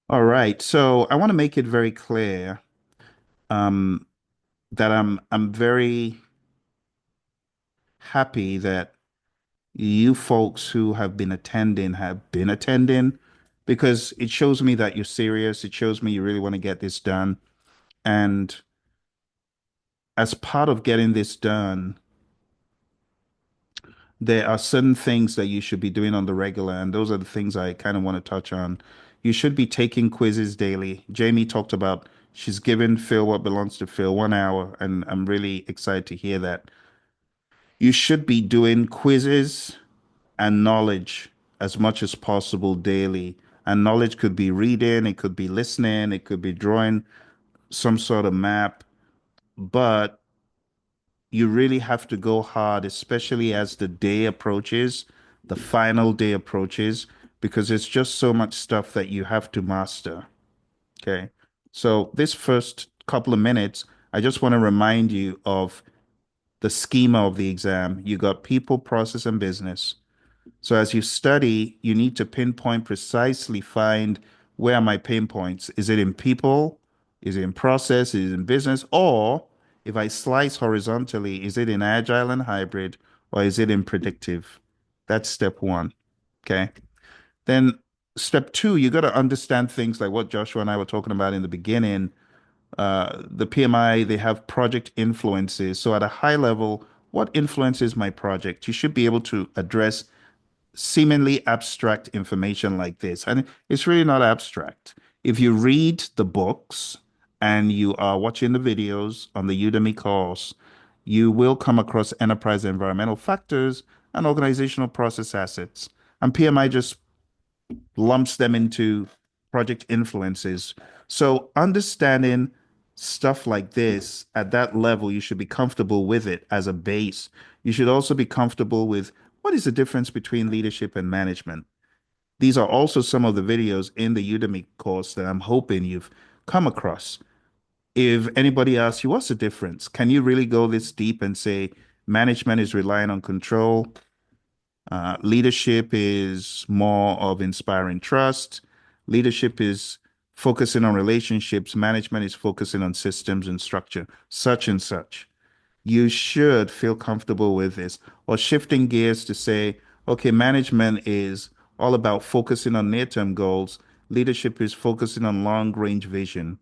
All right. So I want to make it very clear um, that I'm very happy that you folks who have been attending because it shows me that you're serious. It shows me you really want to get this done. And as part of getting this done, there are certain things that you should be doing on the regular, and those are the things I kind of want to touch on. You should be taking quizzes daily. Jamie talked about she's given Phil what belongs to Phil 1 hour, and I'm really excited to hear that. You should be doing quizzes and knowledge as much as possible daily. And knowledge could be reading, it could be listening, it could be drawing some sort of map, but you really have to go hard, especially as the day approaches, the final day approaches, because there's just so much stuff that you have to master. Okay. So, this first couple of minutes, I just want to remind you of the schema of the exam. You got people, process, and business. So as you study, you need to pinpoint precisely, find where are my pain points? Is it in people? Is it in process? Is it in business? Or if I slice horizontally, is it in agile and hybrid? Or is it in predictive? That's step one. Okay. Then step two, you got to understand things like what Joshua and I were talking about in the beginning. The PMI, they have project influences. So at a high level, what influences my project? You should be able to address seemingly abstract information like this. And it's really not abstract. If you read the books and you are watching the videos on the Udemy course, you will come across enterprise environmental factors and organizational process assets. And PMI just lumps them into project influences. So understanding stuff like this at that level, you should be comfortable with it as a base. You should also be comfortable with what is the difference between leadership and management. These are also some of the videos in the Udemy course that I'm hoping you've come across. If anybody asks you, what's the difference? Can you really go this deep and say management is relying on control? Leadership is more of inspiring trust. Leadership is focusing on relationships. Management is focusing on systems and structure, such and such. You should feel comfortable with this. Or shifting gears to say, okay, management is all about focusing on near-term goals. Leadership is focusing on long-range vision.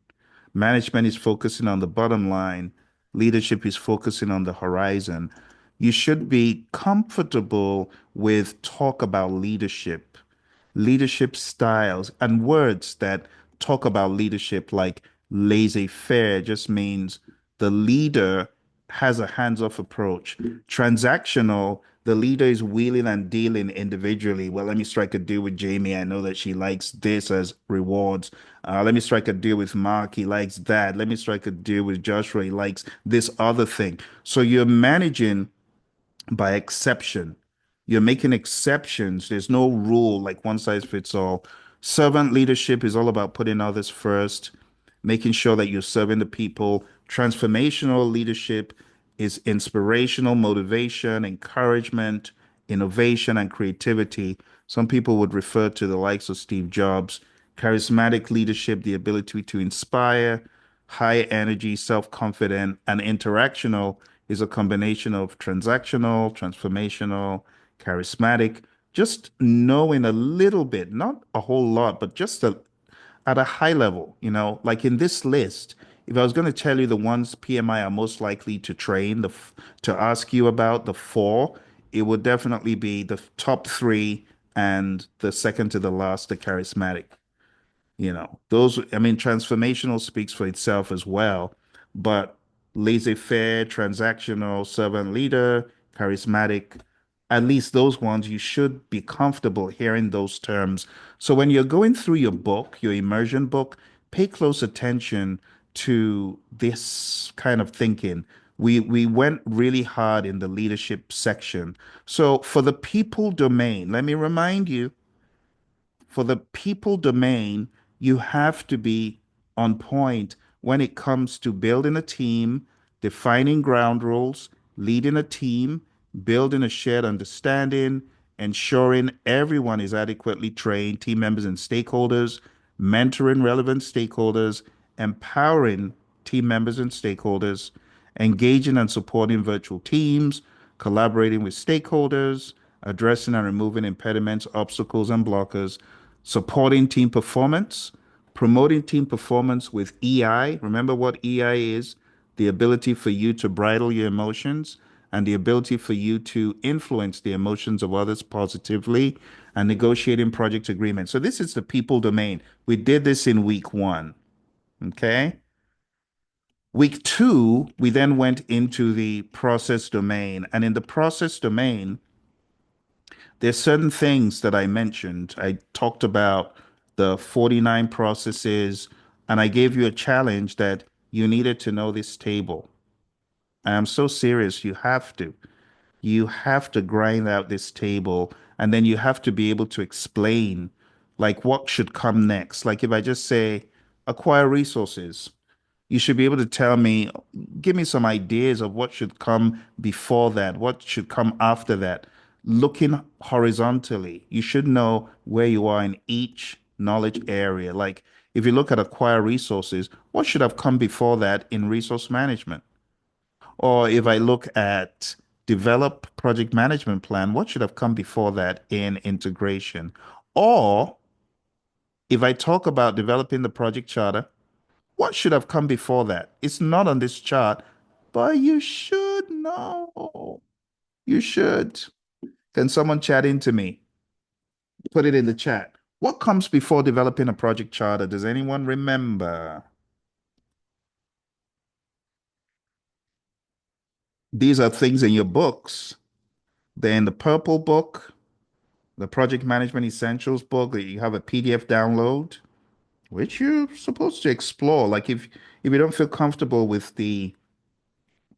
Management is focusing on the bottom line. Leadership is focusing on the horizon. You should be comfortable with talk about leadership, leadership styles, and words that talk about leadership, like laissez-faire just means the leader has a hands-off approach. Transactional, the leader is wheeling and dealing individually. Well, let me strike a deal with Jamie. I know that she likes this as rewards. Let me strike a deal with Mark. He likes that. Let me strike a deal with Joshua. He likes this other thing. So you're managing by exception. You're making exceptions. There's no rule like one size fits all. Servant leadership is all about putting others first, making sure that you're serving the people. Transformational leadership is inspirational, motivation, encouragement, innovation, and creativity. Some people would refer to the likes of Steve Jobs. Charismatic leadership, the ability to inspire, high energy, self-confident, and interactional is a combination of transactional, transformational, charismatic, just knowing a little bit, not a whole lot, but at a high level, like in this list, if I was going to tell you the ones PMI are most likely to train, to ask you about the four, it would definitely be the top three and the second to the last, the charismatic. Those, I mean, transformational speaks for itself as well, but laissez-faire, transactional, servant leader, charismatic, at least those ones, you should be comfortable hearing those terms. So when you're going through your book, your immersion book, pay close attention to this kind of thinking. We went really hard in the leadership section. So for the people domain, let me remind you, for the people domain, you have to be on point when it comes to building a team, defining ground rules, leading a team, building a shared understanding, ensuring everyone is adequately trained, team members and stakeholders, mentoring relevant stakeholders, empowering team members and stakeholders, engaging and supporting virtual teams, collaborating with stakeholders, addressing and removing impediments, obstacles, and blockers, supporting team performance, promoting team performance with EI. Remember what EI is? The ability for you to bridle your emotions and the ability for you to influence the emotions of others positively and negotiating project agreements. So this is the people domain. We did this in week one. Okay. Week two, we then went into the process domain. And in the process domain, there's certain things that I mentioned. I talked about the 49 processes, and I gave you a challenge that you needed to know this table. I'm so serious. You have to. You have to grind out this table, and then you have to be able to explain like what should come next. Like if I just say acquire resources, you should be able to tell me, give me some ideas of what should come before that, what should come after that. Looking horizontally, you should know where you are in each knowledge area. Like if you look at acquire resources, what should have come before that in resource management? Or if I look at develop project management plan, what should have come before that in integration? Or if I talk about developing the project charter, what should have come before that? It's not on this chart, but you should know. You should. Can someone chat into me? Put it in the chat. What comes before developing a project charter? Does anyone remember? These are things in your books. They're in the purple book, the Project Management Essentials book that you have a PDF download, which you're supposed to explore. Like if you don't feel comfortable with the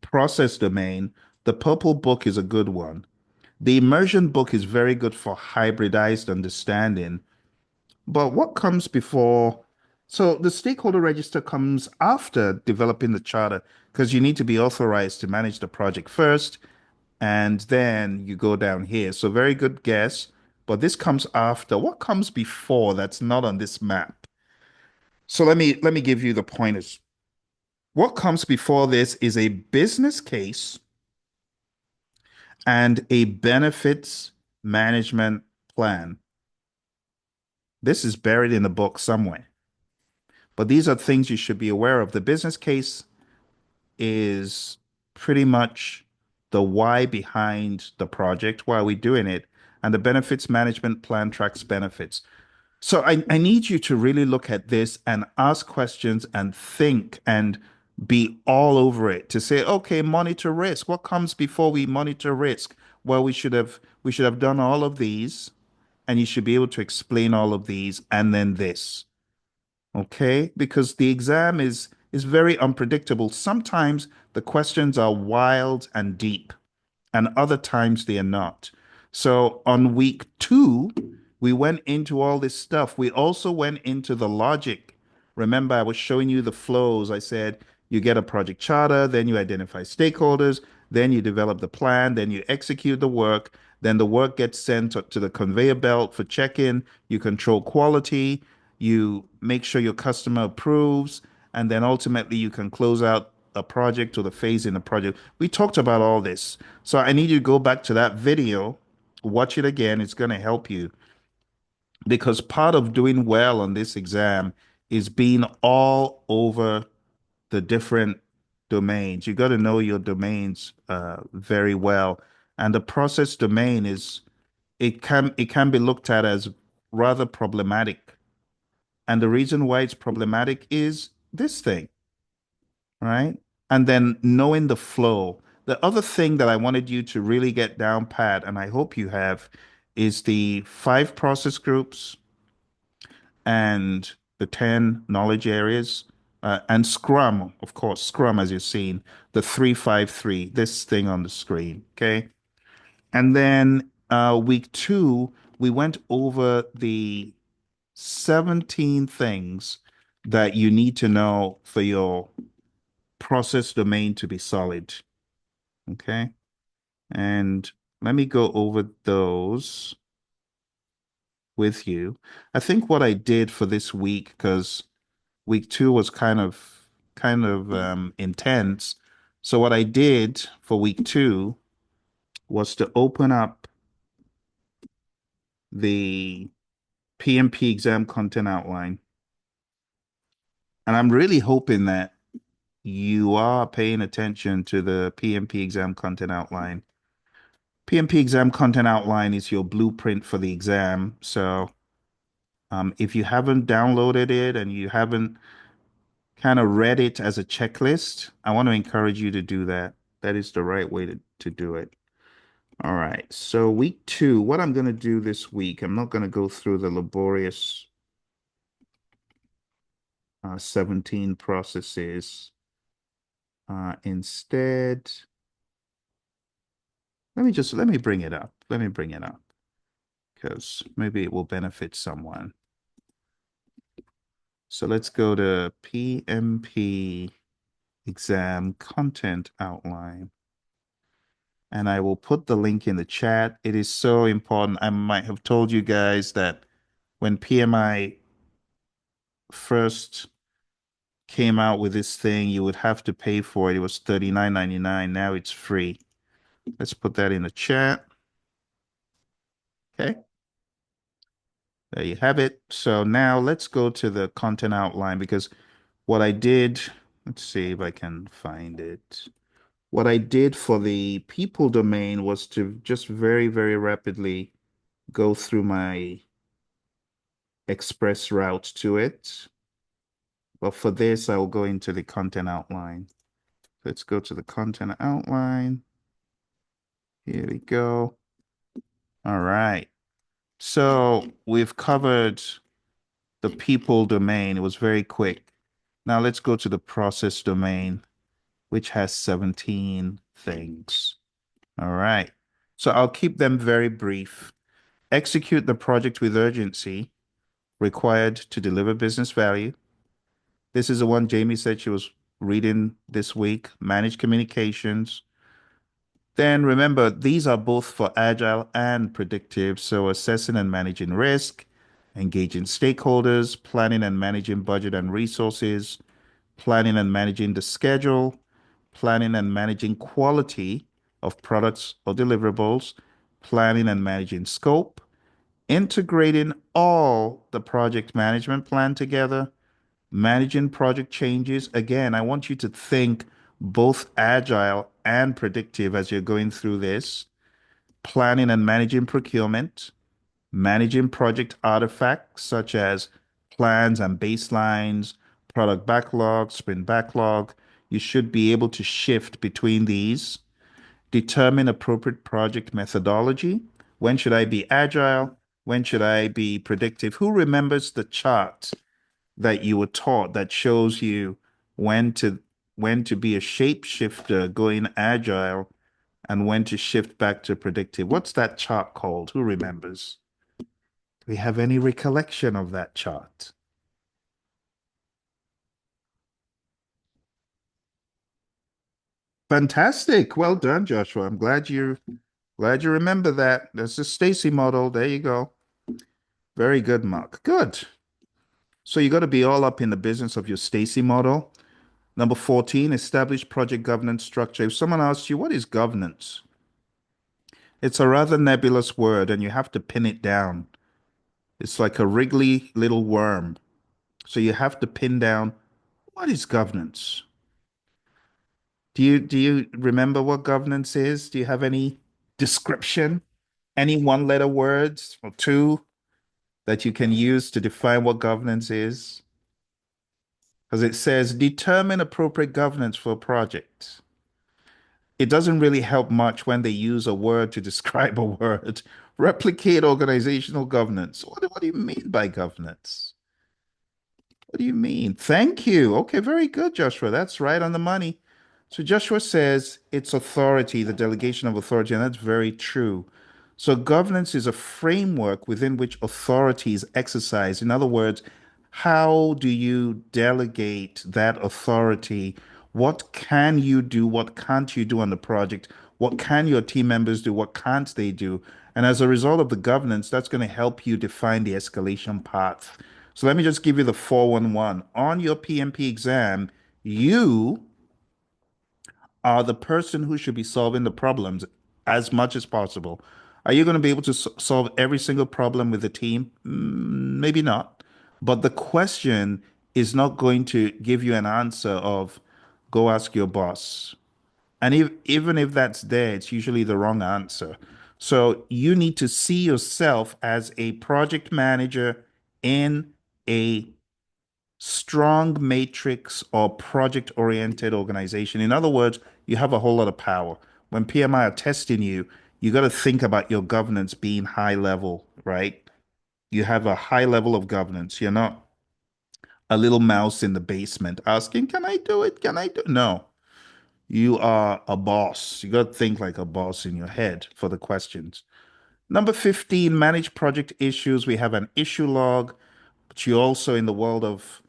process domain, the purple book is a good one. The immersion book is very good for hybridized understanding. But what comes before? So the stakeholder register comes after developing the charter because you need to be authorized to manage the project first, and then you go down here. So very good guess, but this comes after. What comes before that's not on this map? So let me give you the pointers. What comes before this is a business case and a benefits management plan. This is buried in the book somewhere. But these are things you should be aware of. The business case is pretty much the why behind the project, why are we doing it, and the benefits management plan tracks benefits. So I need you to really look at this and ask questions and think and be all over it to say, okay, monitor risk. What comes before we monitor risk? Well, we should have done all of these, and you should be able to explain all of these and then this. Okay? Because the exam is very unpredictable. Sometimes the questions are wild and deep and other times they are not. So on week two, we went into all this stuff. We also went into the logic. Remember, I was showing you the flows. I said you get a project charter, then you identify stakeholders, then you develop the plan, then you execute the work, then the work gets sent to the conveyor belt for check-in. You control quality, you make sure your customer approves, and then ultimately you can close out a project or the phase in a project. We talked about all this. So I need you to go back to that video, watch it again. It's going to help you because part of doing well on this exam is being all over the different domains. You got to know your domains very well. And the process domain is it can be looked at as rather problematic. And the reason why it's problematic is this thing, right? And then knowing the flow. The other thing that I wanted you to really get down pat, and I hope you have, is the five process groups and the 10 knowledge areas. And Scrum, of course, Scrum, as you've seen, the 353, this thing on the screen. Okay. And then week two, we went over the 17 things that you need to know for your process domain to be solid. Okay. And let me go over those. with you. I think what I did for this week, because week two was kind of intense. So what I did for week two was to open up the PMP exam content outline. And I'm really hoping that you are paying attention to the PMP exam content outline. PMP exam content outline is your blueprint for the exam. So if you haven't downloaded it and you haven't kind of read it as a checklist, I want to encourage you to do that. That is the right way to do it. All right. So week two, what I'm going to do this week, I'm not going to go through the laborious 17 processes. Instead, let me bring it up. Let me bring it up because maybe it will benefit someone. So let's go to PMP exam content outline. And I will put the link in the chat. It is so important. I might have told you guys that when PMI first came out with this thing, you would have to pay for it. It was $39.99. Now it's free. Let's put that in the chat. Okay. There you have it. So now let's go to the content outline because what I did, let's see if I can find it. What I did for the people domain was to just very, very rapidly go through my express route to it. But for this, I will go into the content outline. Let's go to the content outline. Here we go. All right. So we've covered the people domain. It was very quick. Now let's go to the process domain, which has 17 things. All right. So I'll keep them very brief. Execute the project with urgency required to deliver business value. This is the one Jamie said she was reading this week. Manage communications. Then remember, these are both for agile and predictive. So assessing and managing risk, engaging stakeholders, planning and managing budget and resources, planning and managing the schedule, planning and managing quality of products or deliverables, planning and managing scope, integrating all the project management plan together, managing project changes. Again, I want you to think both agile and predictive as you're going through this, planning and managing procurement, managing project artifacts such as plans and baselines, product backlog, sprint backlog. You should be able to shift between these. Determine appropriate project methodology. When should I be agile? When should I be predictive? Who remembers the chart that you were taught that shows you when to when to be a shapeshifter going agile and when to shift back to predictive? What's that chart called? Who remembers? Do we have any recollection of that chart? Fantastic. Well done, Joshua. I'm glad you remember that. That's the Stacy model. There you go. Very good, Mark. Good. So you got to be all up in the business of your Stacy model. Number 14, establish project governance structure. If someone asks you, what is governance? It's a rather nebulous word and you have to pin it down. It's like a wriggly little worm. So you have to pin down what is governance? Do you remember what governance is? Do you have any description? Any one letter words or two that you can use to define what governance is? Because it says determine appropriate governance for a project. It doesn't really help much when they use a word to describe a word. Replicate organizational governance. What do you mean by governance? What do you mean? Thank you. Okay, very good, Joshua. That's right on the money. So Joshua says it's authority, the delegation of authority, and that's very true. So governance is a framework within which authority is exercised. In other words, how do you delegate that authority? What can you do? What can't you do on the project? What can your team members do? What can't they do? And as a result of the governance, that's going to help you define the escalation path. So let me just give you the 411. On your PMP exam, you are the person who should be solving the problems as much as possible. Are you going to be able to solve every single problem with the team? Maybe not. But the question is not going to give you an answer of go ask your boss. And even if that's there, it's usually the wrong answer. So you need to see yourself as a project manager in a strong matrix or project oriented organization. In other words, you have a whole lot of power. When PMI are testing you, you got to think about your governance being high level, right? You have a high level of governance. You're not a little mouse in the basement asking, "Can I do it? Can I do?" No, you are a boss. You got to think like a boss in your head for the questions. Number 15, manage project issues. We have an issue log, but you also in the world of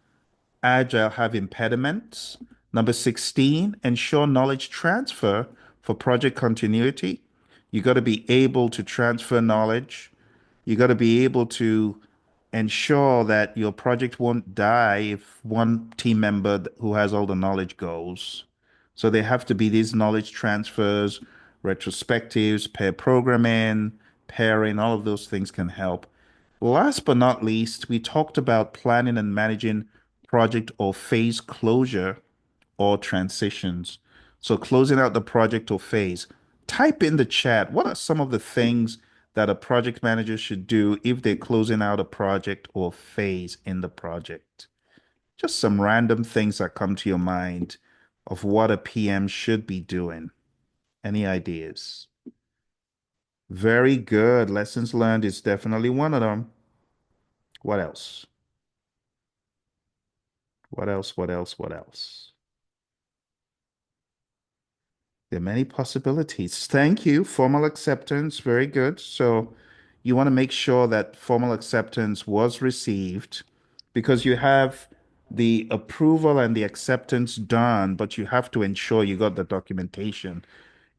Agile have impediments. Number 16, ensure knowledge transfer for project continuity. You got to be able to transfer knowledge. You got to be able to ensure that your project won't die if one team member who has all the knowledge goes. So there have to be these knowledge transfers, retrospectives, pair programming, pairing, all of those things can help. Last but not least, we talked about planning and managing project or phase closure or transitions. So closing out the project or phase. Type in the chat, what are some of the things that a project manager should do if they're closing out a project or phase in the project? Just some random things that come to your mind of what a PM should be doing. Any ideas? Very good. Lessons learned is definitely one of them. What else? What else? What else? What else? There are many possibilities. Thank you. Formal acceptance. Very good. So you want to make sure that formal acceptance was received because you have the approval and the acceptance done, but you have to ensure you got the documentation.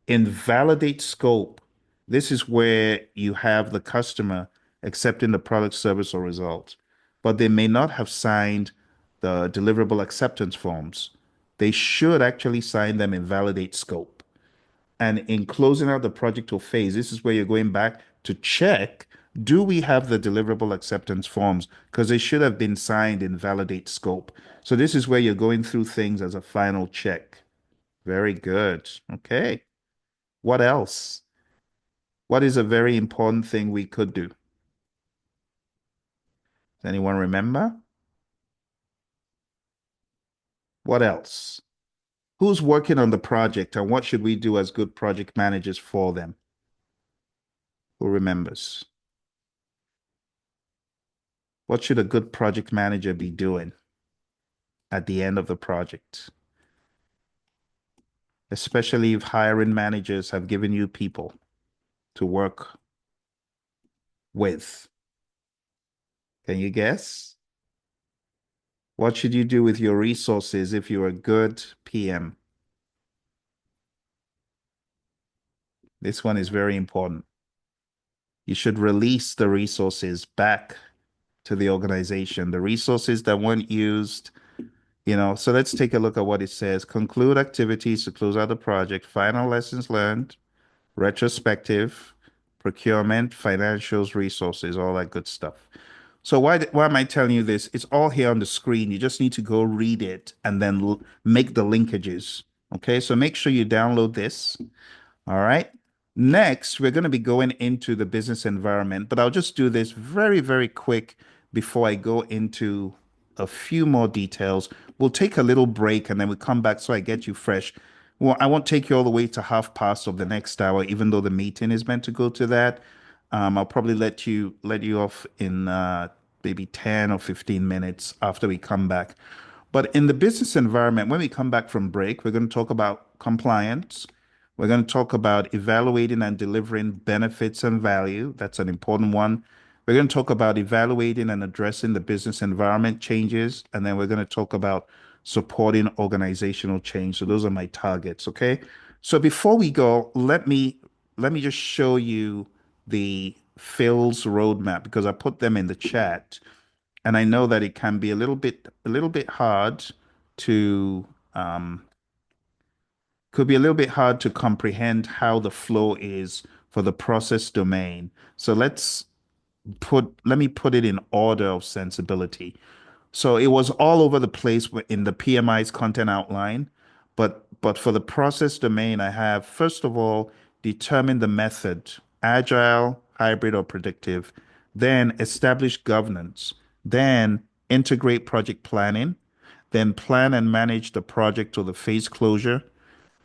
Invalidate scope. This is where you have the customer accepting the product, service, or result, but they may not have signed the deliverable acceptance forms. They should actually sign them in validate scope. And in closing out the project or phase, this is where you're going back to check, do we have the deliverable acceptance forms? Because they should have been signed in validate scope. So this is where you're going through things as a final check. Very good. Okay. What else? What is a very important thing we could do? Does anyone remember? What else? Who's working on the project and what should we do as good project managers for them? Who remembers? What should a good project manager be doing at the end of the project? Especially if hiring managers have given you people to work with. Can you guess? What should you do with your resources if you're a good PM? This one is very important. You should release the resources back to the organization, the resources that weren't used, So let's take a look at what it says. Conclude activities to close out the project, final lessons learned, retrospective, procurement, financials, resources, all that good stuff. So why am I telling you this? It's all here on the screen. You just need to go read it and then make the linkages. Okay, so make sure you download this. All right. Next, we're going to be going into the business environment, but I'll just do this very, very quick before I go into a few more details. We'll take a little break and then we come back so I get you fresh. Well, I won't take you all the way to half past of the next hour, even though the meeting is meant to go to that. I'll probably let you off in maybe 10 or 15 minutes after we come back. But in the business environment, when we come back from break, we're going to talk about compliance. We're going to talk about evaluating and delivering benefits and value. That's an important one. We're going to talk about evaluating and addressing the business environment changes. And then we're going to talk about supporting organizational change. So those are my targets. Okay. So before we go, let me just show you the Phil's roadmap because I put them in the chat, and I know that it can be a little bit hard to could be a little bit hard to comprehend how the flow is for the process domain. So let me put it in order of sensibility. So it was all over the place in the PMI's content outline, but for the process domain, I have first of all determine the method, agile, hybrid, or predictive, then establish governance, then integrate project planning, then plan and manage the project to the phase closure,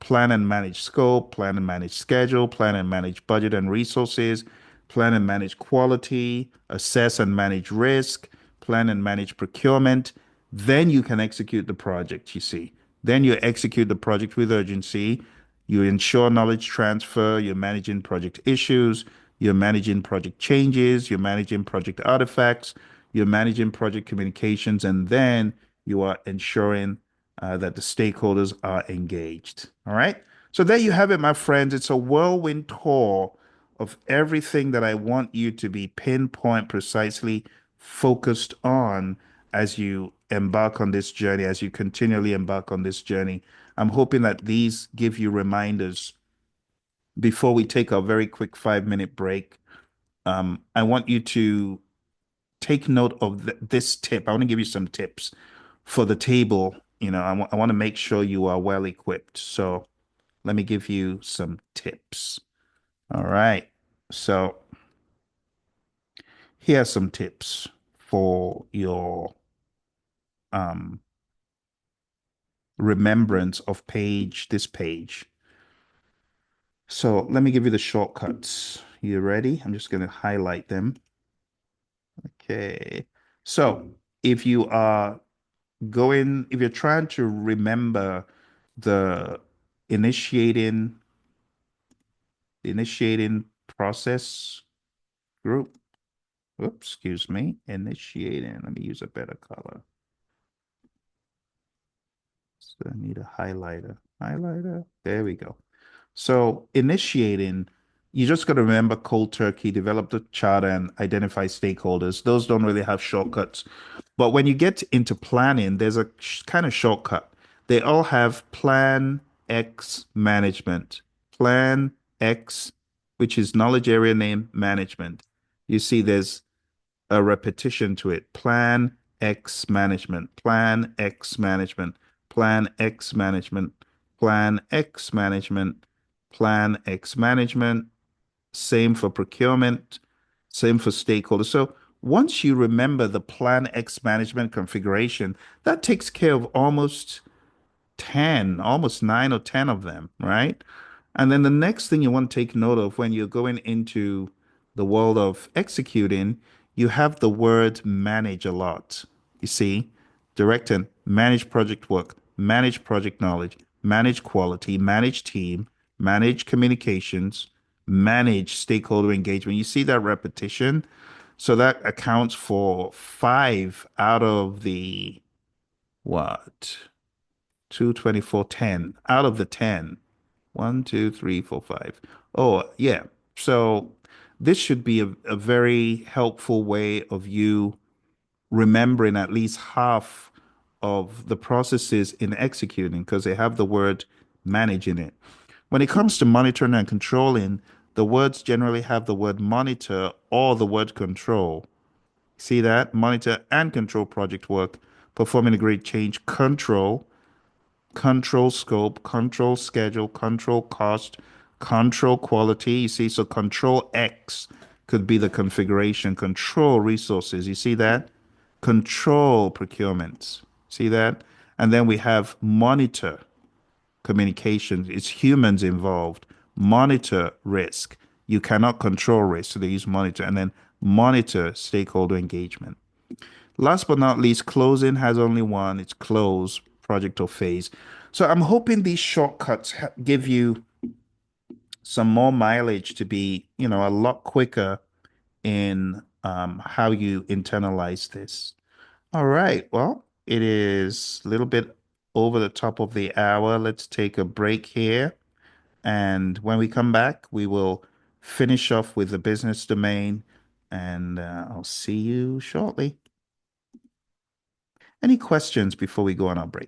plan and manage scope, plan and manage schedule, plan and manage budget and resources, plan and manage quality, assess and manage risk, plan and manage procurement. Then you can execute the project, you see. Then you execute the project with urgency. You ensure knowledge transfer, you're managing project issues, you're managing project changes, you're managing project artifacts, you're managing project communications, and then you are ensuring that the stakeholders are engaged. All right. So there you have it, my friends. It's a whirlwind tour of everything that I want you to be pinpoint precisely focused on as you embark on this journey, as you continually embark on this journey. I'm hoping that these give you reminders before we take a very quick 5 minute break. I want you to take note of this tip. I want to give you some tips for the table. I want to make sure you are well equipped. So let me give you some tips. All right. So here are some tips for your um, remembrance of this page. So let me give you the shortcuts. You ready? I'm just going to highlight them. Okay. So if you are if you're trying to remember the initiating, the initiating process group, oops, excuse me, initiating, let me use a better color. So I need a highlighter. There we go. So initiating, you just got to remember cold turkey, develop the charter and identify stakeholders. Those don't really have shortcuts. But when you get into planning, there's a kind of shortcut. They all have Plan X management. Plan X, which is knowledge area name management. You see, there's a repetition to it. Plan X management. Plan X management. Plan X management. Plan X management. Plan X management. Same for procurement, same for stakeholders. So once you remember the Plan X management configuration, that takes care of almost 10, almost 9 or 10 of them, right? And then the next thing you want to take note of when you're going into the world of executing, you have the word manage a lot. You see, direct and manage project work, manage project knowledge, manage quality, manage team, manage communications, manage stakeholder engagement. You see that repetition? So that accounts for 5 out of the what? 10 out of the 10. 1, 2, 3, 4, 5. Oh, yeah. So this should be a very helpful way of you remembering at least half of the processes in executing because they have the word manage in it. When it comes to monitoring and controlling, the words generally have the word monitor or the word control. See that? Monitor and control project work, performing a great change, control scope, control schedule, control cost, control quality. You see, so control X could be the configuration, control resources. You see that? Control procurements. See that? And then we have monitor communications. It's humans involved. Monitor risk. You cannot control risk, so they use monitor. And then monitor stakeholder engagement. Last but not least, closing has only one. It's close, project or phase. So I'm hoping these shortcuts give you some more mileage to be, a lot quicker in how you internalize this. All right. Well, it is a little bit over the top of the hour. Let's take a break here. And when we come back, we will finish off with the business domain, and I'll see you shortly. Any questions before we go on our break?